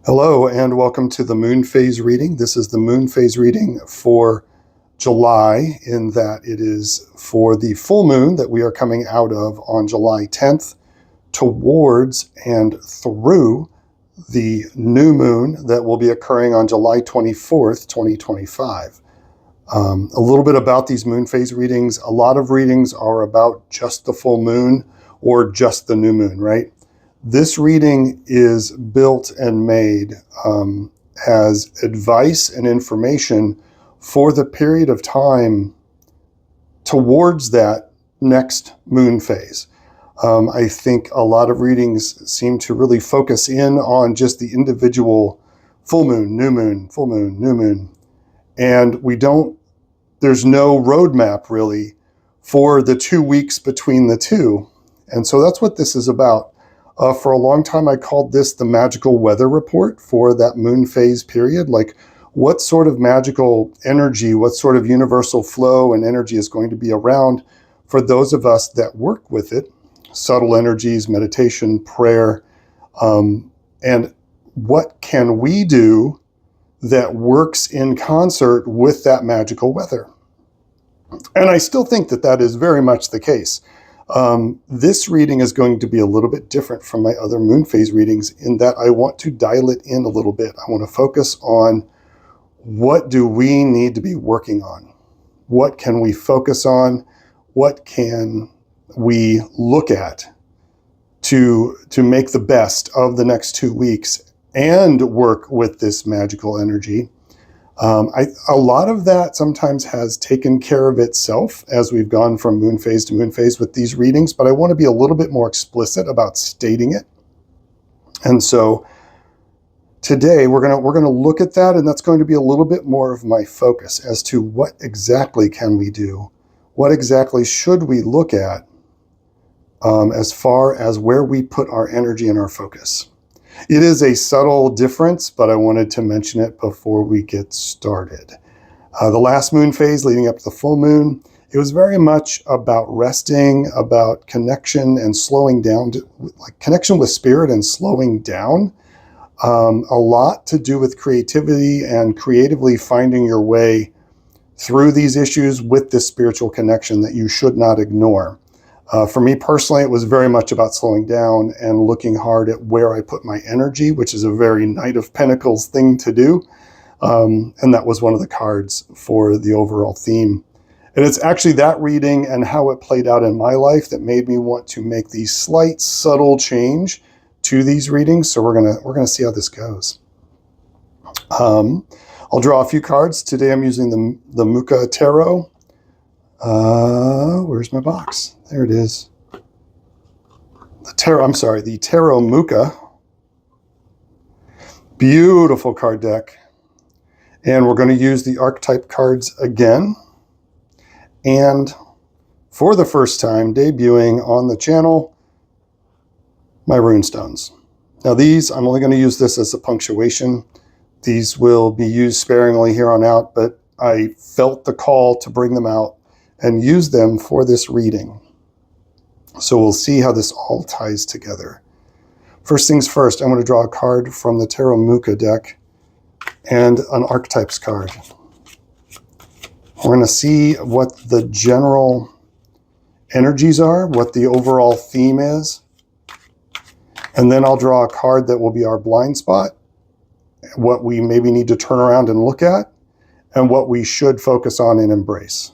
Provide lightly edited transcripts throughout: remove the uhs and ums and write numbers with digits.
Hello and welcome to the moon phase reading. This is the moon phase reading for July, in that it is for the full moon that we are coming out of on July 10th towards and through the new moon that will be occurring on July 24th, 2025. A little bit about these moon phase readings. A lot of readings are about just the full moon or just the new moon, right? This reading is built and made as advice and information for the period of time towards that next moon phase. I think a lot of readings seem to really focus in on just the individual full moon, new moon, full moon, new moon. And there's no roadmap really for the 2 weeks between the two. And so that's what this is about. For a long time, I called this the magical weather report for that moon phase period. Like, what sort of magical energy, what sort of universal flow and energy is going to be around for those of us that work with it? Subtle energies, meditation, prayer, and what can we do that works in concert with that magical weather? And I still think that that is very much the case. This reading is going to be a little bit different from my other moon phase readings in that I want to dial it in a little bit. I want to focus on what do we need to be working on? What can we focus on? What can we look at to make the best of the next 2 weeks and work with this magical energy? A lot of that sometimes has taken care of itself as we've gone from moon phase to moon phase with these readings, but I want to be a little bit more explicit about stating it. And so today we're going to look at that, and that's going to be a little bit more of my focus as to what exactly can we do? What exactly should we look at as far as where we put our energy and our focus? It is a subtle difference, but I wanted to mention it before we get started. The last moon phase leading up to the full moon, it was very much about resting, about connection and slowing down, like connection with spirit and slowing down. A lot to do with creativity and creatively finding your way through these issues with this spiritual connection that you should not ignore. For me personally, it was very much about slowing down and looking hard at where I put my energy, which is a very Knight of Pentacles thing to do. And that was one of the cards for the overall theme. And it's actually that reading and how it played out in my life that made me want to make the slight, subtle change to these readings. So we're gonna see how this goes. I'll draw a few cards. Today I'm using the Mucha Tarot. Where's my box? There it is. The Tarot Mucha. Beautiful card deck. And we're going to use the archetype cards again. And for the first time, debuting on the channel, my runestones. Now these, I'm only going to use this as a punctuation. These will be used sparingly here on out, but I felt the call to bring them out and use them for this reading. So we'll see how this all ties together. First things first, I'm going to draw a card from the Tarot Mucha deck and an Archetypes card. We're going to see what the general energies are, what the overall theme is, and then I'll draw a card that will be our blind spot, what we maybe need to turn around and look at, and what we should focus on and embrace.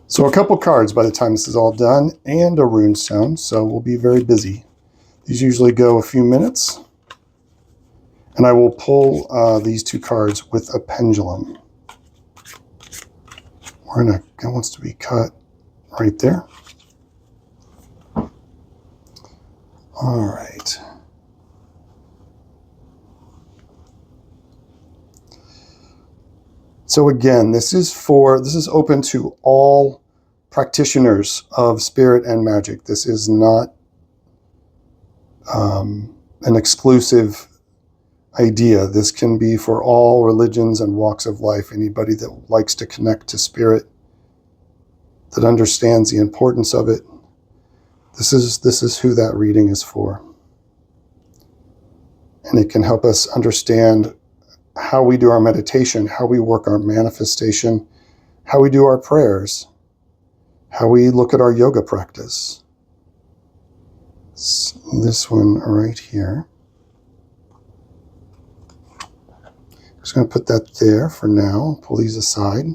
So a couple cards by the time this is all done, and a runestone, so we'll be very busy. These usually go a few minutes, and I will pull these two cards with a pendulum. It wants to be cut right there. All right. So again, this is open to all practitioners of spirit and magic. This is not an exclusive idea. This can be for all religions and walks of life. Anybody that likes to connect to spirit, that understands the importance of it. This is who that reading is for. And it can help us understand how we do our meditation, how we work our manifestation, how we do our prayers, how we look at our yoga practice. It's this one right here. Just going to put that there for now, pull these aside.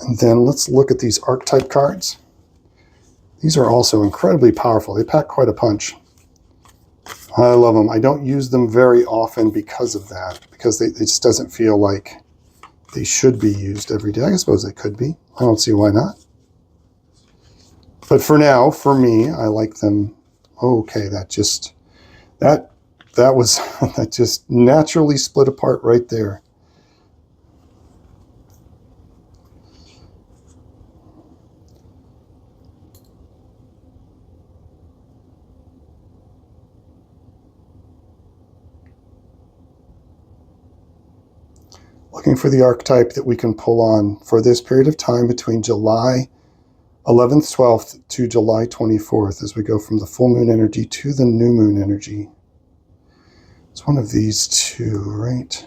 And then let's look at these archetype cards. These are also incredibly powerful. They pack quite a punch. I love them. I don't use them very often because of that, because it just doesn't feel like they should be used every day. I suppose they could be. I don't see why not. But for now, for me, I like them. Okay, that just naturally split apart right there. Looking for the archetype that we can pull on for this period of time between July 11th, 12th to July 24th as we go from the full moon energy to the new moon energy. It's one of these two right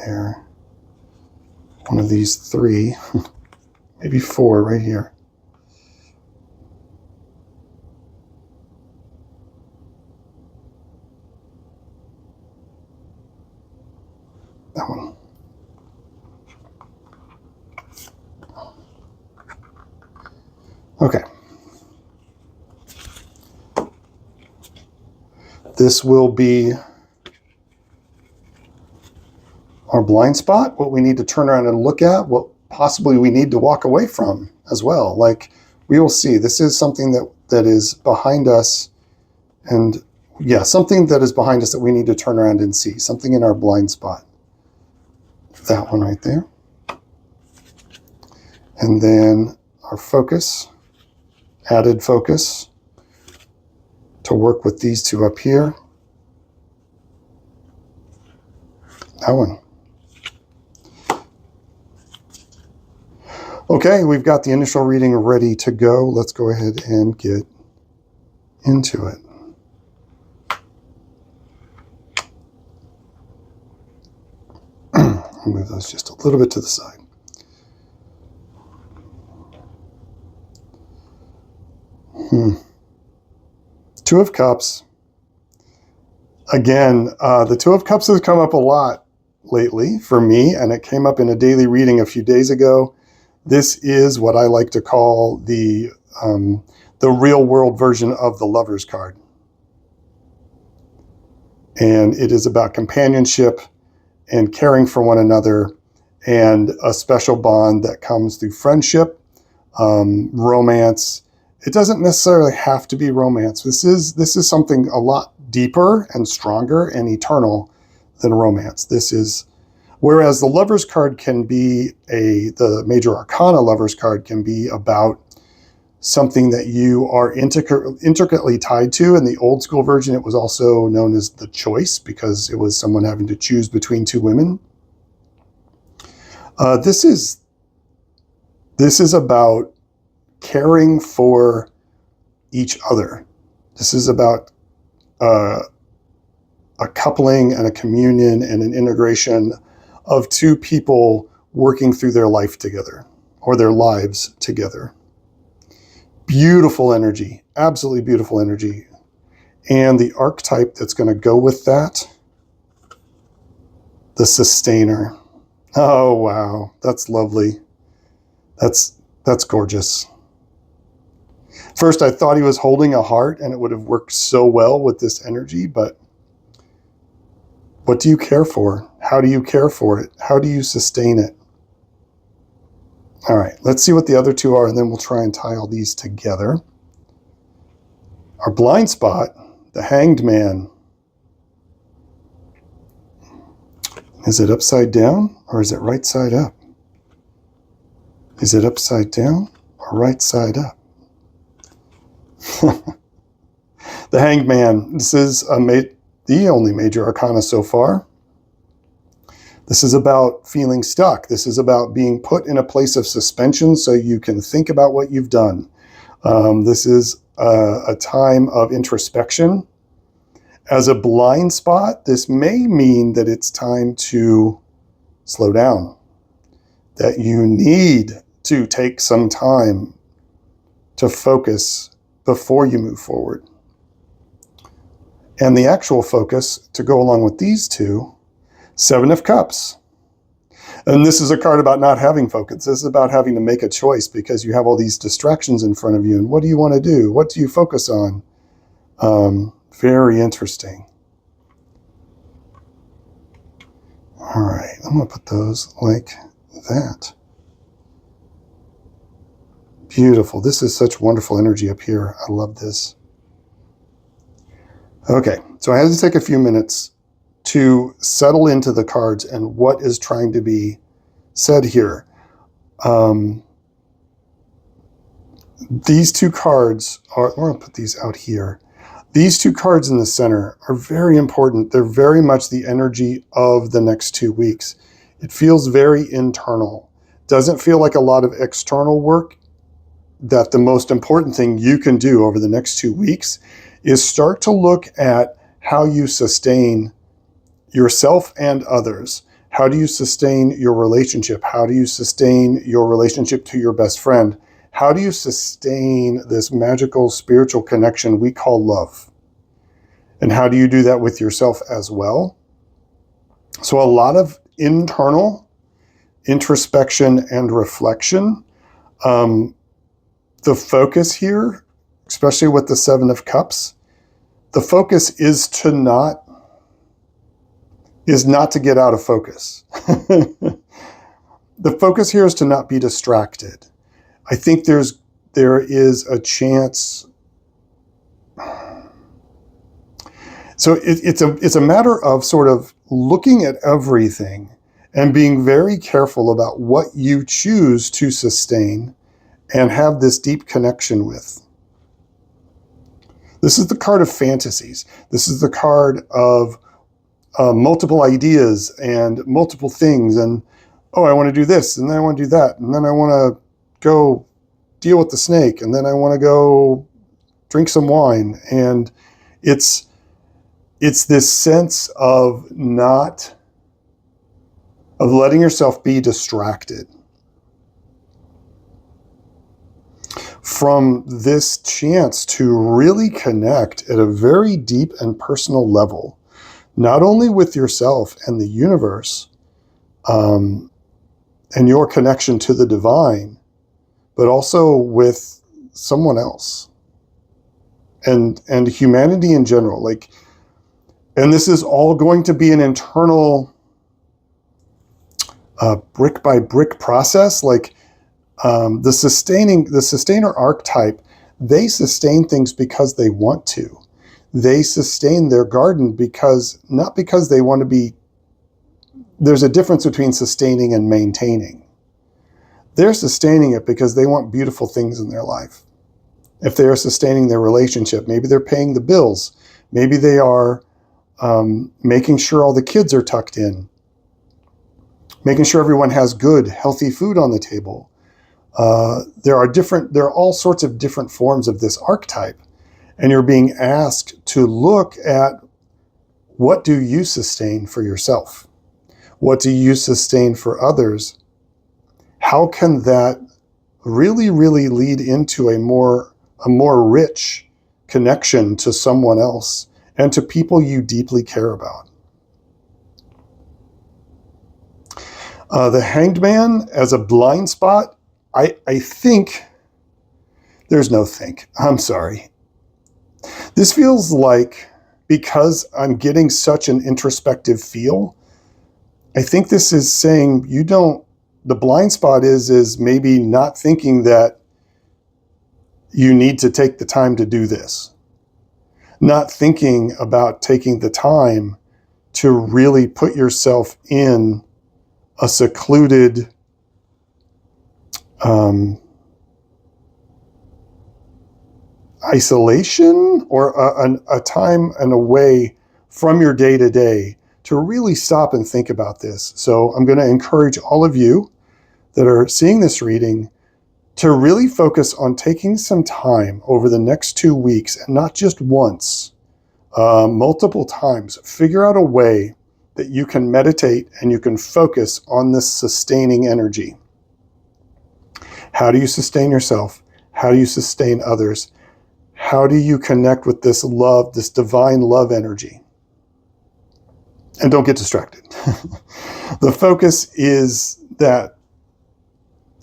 there. One of these three, maybe four right here. That one. Okay. This will be our blind spot, what we need to turn around and look at, what possibly we need to walk away from as well. Like we will see, this is something that is behind us, and yeah, something that is behind us that we need to turn around and see, something in our blind spot. That one right there. And then our focus, added focus to work with these two up here. That one. Okay, we've got the initial reading ready to go. Let's go ahead and get into it. I'll move those just a little bit to the side. Two of Cups. Again, the Two of Cups has come up a lot lately for me, and it came up in a daily reading a few days ago. This is what I like to call the real world version of the Lover's card. And it is about companionship and caring for one another and a special bond that comes through friendship, romance. It doesn't necessarily have to be romance. This is something a lot deeper and stronger and eternal than romance. This is, whereas the Lover's card can be the Major Arcana Lover's card can be about something that you are intricately tied to. In the old school version, it was also known as the choice because it was someone having to choose between two women. This is about caring for each other. This is about a coupling and a communion and an integration of two people working through their life together or their lives together. Beautiful energy, absolutely beautiful energy. And the archetype that's going to go with that, the Sustainer. Oh, wow. That's lovely. That's gorgeous. First, I thought he was holding a heart and it would have worked so well with this energy, but what do you care for? How do you care for it? How do you sustain it? All right, let's see what the other two are, and then we'll try and tie all these together. Our blind spot, the Hanged Man. Is it upside down or is it right side up? Is it upside down or right side up? The Hanged Man. This is the only Major Arcana so far. This is about feeling stuck. This is about being put in a place of suspension so you can think about what you've done. This is a time of introspection. As a blind spot, this may mean that it's time to slow down, that you need to take some time to focus before you move forward. And the actual focus to go along with these two, Seven of Cups. And this is a card about not having focus. This is about having to make a choice because you have all these distractions in front of you. And what do you want to do? What do you focus on? Very interesting. All right, I'm going to put those like that. Beautiful. This is such wonderful energy up here. I love this. Okay, so I had to take a few minutes to settle into the cards and what is trying to be said here. These two cards are, we're going to put these out here. These two cards in the center are very important. They're very much the energy of the next 2 weeks. It feels very internal. Doesn't feel like a lot of external work. That the most important thing you can do over the next 2 weeks is start to look at how you sustain yourself and others. How do you sustain your relationship? How do you sustain your relationship to your best friend? How do you sustain this magical spiritual connection we call love? And how do you do that with yourself as well? So a lot of internal introspection and reflection. The focus here, especially with the Seven of Cups, the focus is not to get out of focus. The focus here is to not be distracted. I think there is a chance. So it's a matter of sort of looking at everything and being very careful about what you choose to sustain and have this deep connection with. This is the card of fantasies. This is the card of multiple ideas and multiple things. And, oh, I want to do this, and then I want to do that, and then I want to go deal with the snake, and then I want to go drink some wine. And it's this sense of letting yourself be distracted from this chance to really connect at a very deep and personal level, not only with yourself and the universe, and your connection to the divine, but also with someone else and humanity in general. And this is all going to be an internal brick by brick process. The sustainer archetype, they sustain things because they want to. They sustain their garden not because they want to be. There's a difference between sustaining and maintaining. They're sustaining it because they want beautiful things in their life. If they are sustaining their relationship, maybe they're paying the bills. Maybe they are making sure all the kids are tucked in. Making sure everyone has good, healthy food on the table. There are all sorts of different forms of this archetype. And you're being asked to look at, what do you sustain for yourself? What do you sustain for others? How can that really, really lead into a more rich connection to someone else and to people you deeply care about? The Hanged Man as a blind spot, I think, there's no think, I'm sorry. This feels like, because I'm getting such an introspective feel, I think this is saying the blind spot is maybe not thinking that you need to take the time to do this. Not thinking about taking the time to really put yourself in a secluded isolation or a time and a way from your day-to-day to really stop and think about this. So I'm going to encourage all of you that are seeing this reading to really focus on taking some time over the next 2 weeks, and not just once, multiple times. Figure out a way that you can meditate and you can focus on this sustaining energy. How do you sustain yourself? How do you sustain others? How do you connect with this love, this divine love energy? And don't get distracted. The focus is that,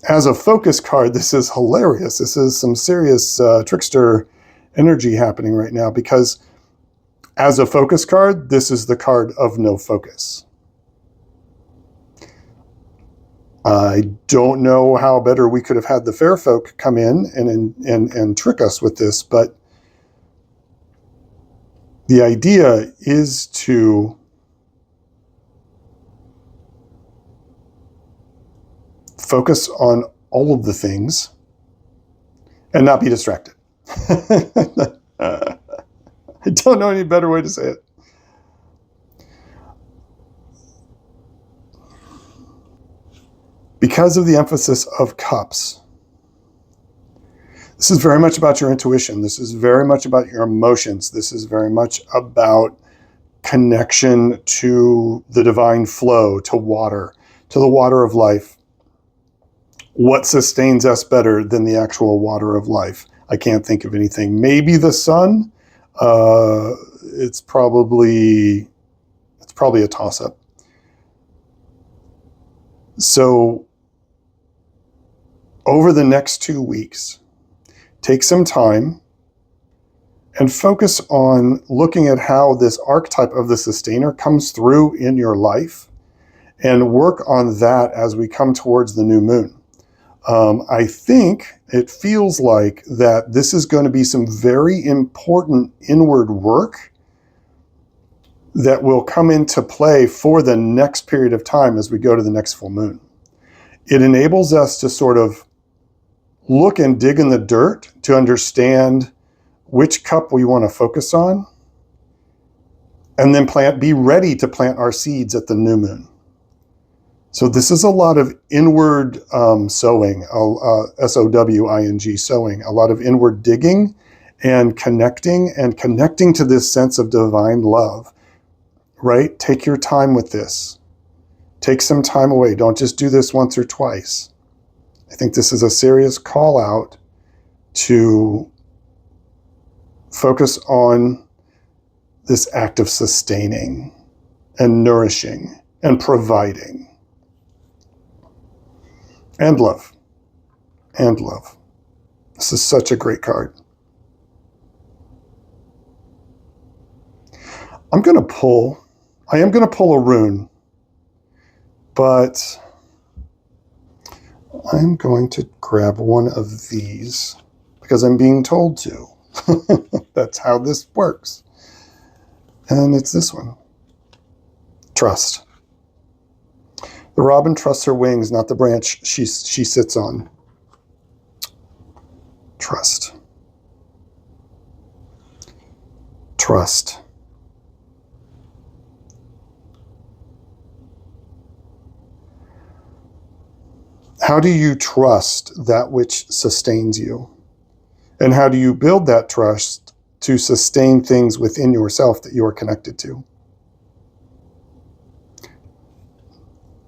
as a focus card, this is hilarious. This is some serious trickster energy happening right now, because as a focus card, this is the card of no focus. I don't know how better we could have had the fair folk come in and trick us with this, but the idea is to focus on all of the things and not be distracted. I don't know any better way to say it. Because of the emphasis of cups, this is very much about your intuition. This is very much about your emotions. This is very much about connection to the divine flow, to water, to the water of life. What sustains us better than the actual water of life? I can't think of anything. Maybe the sun. It's probably a toss-up. So over the next 2 weeks, take some time and focus on looking at how this archetype of the sustainer comes through in your life, and work on that as we come towards the new moon. I think it feels like that this is going to be some very important inward work that will come into play for the next period of time as we go to the next full moon. It enables us to sort of look and dig in the dirt to understand which cup we want to focus on, and then be ready to plant our seeds at the new moon. So this is a lot of inward sowing, S-O-W-I-N-G, sowing, a lot of inward digging and connecting to this sense of divine love, right? Take your time with this. Take some time away. Don't just do this once or twice. I think this is a serious call out to focus on this act of sustaining and nourishing and providing. And love. And love. This is such a great card. I am going to pull a rune, but I'm going to grab one of these because I'm being told to. That's how this works. And it's this one. Trust. The robin trusts her wings, not the branch she sits on. Trust. Trust. How do you trust that which sustains you? And how do you build that trust to sustain things within yourself that you are connected to?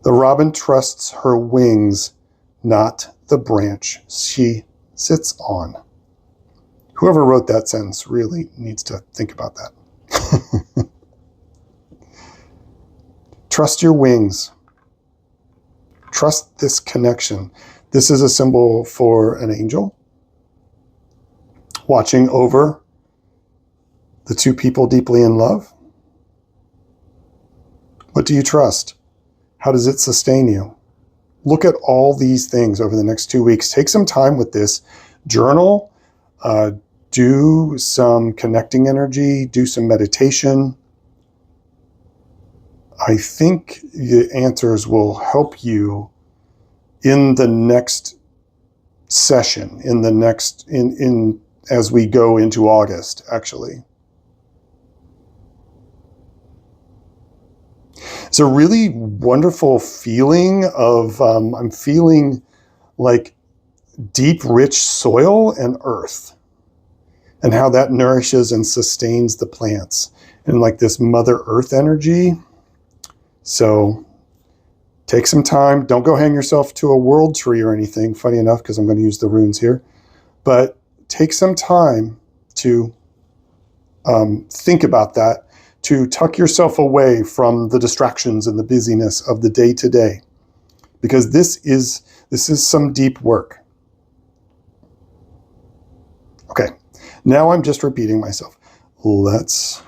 The robin trusts her wings, not the branch she sits on. Whoever wrote that sentence really needs to think about that. Trust your wings. Trust this connection. This is a symbol for an angel watching over the two people deeply in love. What do you trust? How does it sustain you? Look at all these things over the next 2 weeks. Take some time with this. Journal, do some connecting energy, do some meditation. I think the answers will help you in the next session, as we go into August, actually. It's a really wonderful feeling of, I'm feeling like deep, rich soil and earth, and how that nourishes and sustains the plants, and like this Mother Earth energy. So take some time. Don't go hang yourself to a world tree or anything, funny enough, because I'm going to use the runes here. But take some time to think about that, to tuck yourself away from the distractions and the busyness of the day-to-day, because this is some deep work. Okay, now I'm just repeating myself. Let's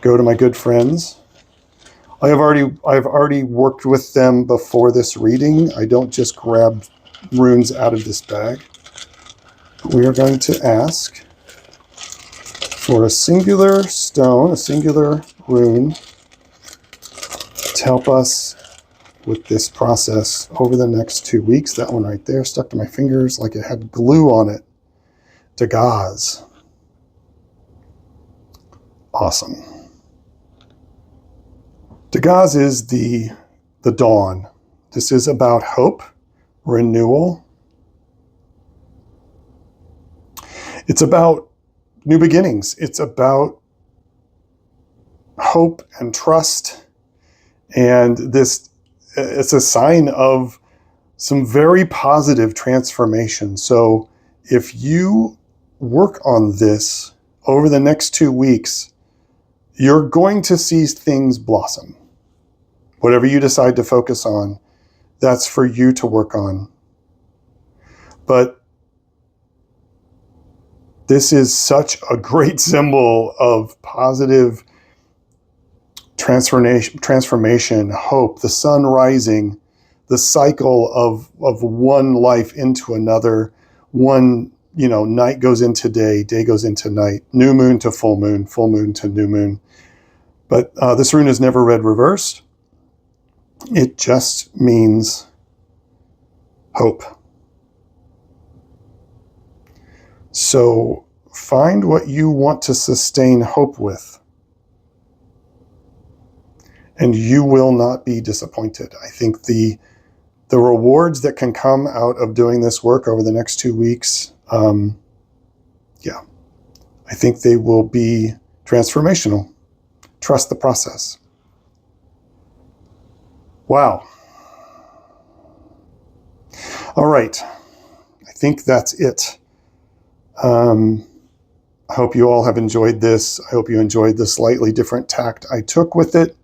go to my good friends. I've already worked with them before this reading. I don't just grab runes out of this bag. We are going to ask for a singular stone, a singular rune, to help us with this process over the next 2 weeks. That one right there stuck to my fingers like it had glue on it. Dagaz. Awesome. Dagaz is the dawn. This is about hope, renewal. It's about new beginnings. It's about hope and trust. And this, it's a sign of some very positive transformation. So if you work on this over the next 2 weeks, you're going to see things blossom. Whatever you decide to focus on, that's for you to work on. But this is such a great symbol of positive transformation, hope, the sun rising, the cycle of one life into another. One, night goes into day goes into night, new moon to full moon to new moon. But this rune is never read reversed. It just means hope. So find what you want to sustain hope with, and you will not be disappointed. I think the rewards that can come out of doing this work over the next 2 weeks, I think they will be transformational. Trust the process. Wow. All right. I think that's it. I hope you all have enjoyed this. I hope you enjoyed the slightly different tact I took with it.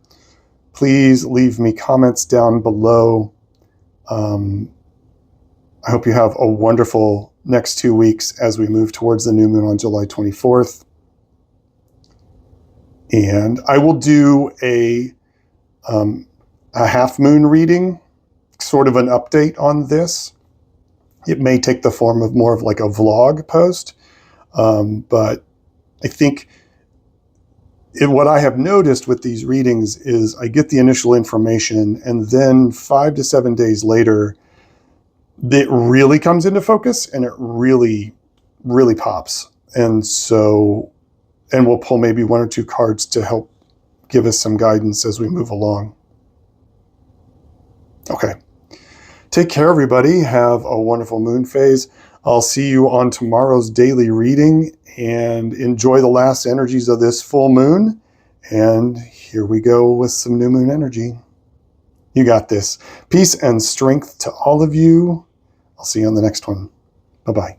Please leave me comments down below. I hope you have a wonderful next 2 weeks as we move towards the new moon on July 24th. And I will do a half moon reading, sort of an update on this. It may take the form of more of like a vlog post, but I think what I have noticed with these readings is I get the initial information, and then 5 to 7 days later, it really comes into focus, and it really, really pops. And we'll pull maybe 1 or 2 cards to help give us some guidance as we move along. Okay. Take care, everybody. Have a wonderful moon phase. I'll see you on tomorrow's daily reading, and enjoy the last energies of this full moon. And here we go with some new moon energy. You got this. Peace and strength to all of you. I'll see you on the next one. Bye-bye.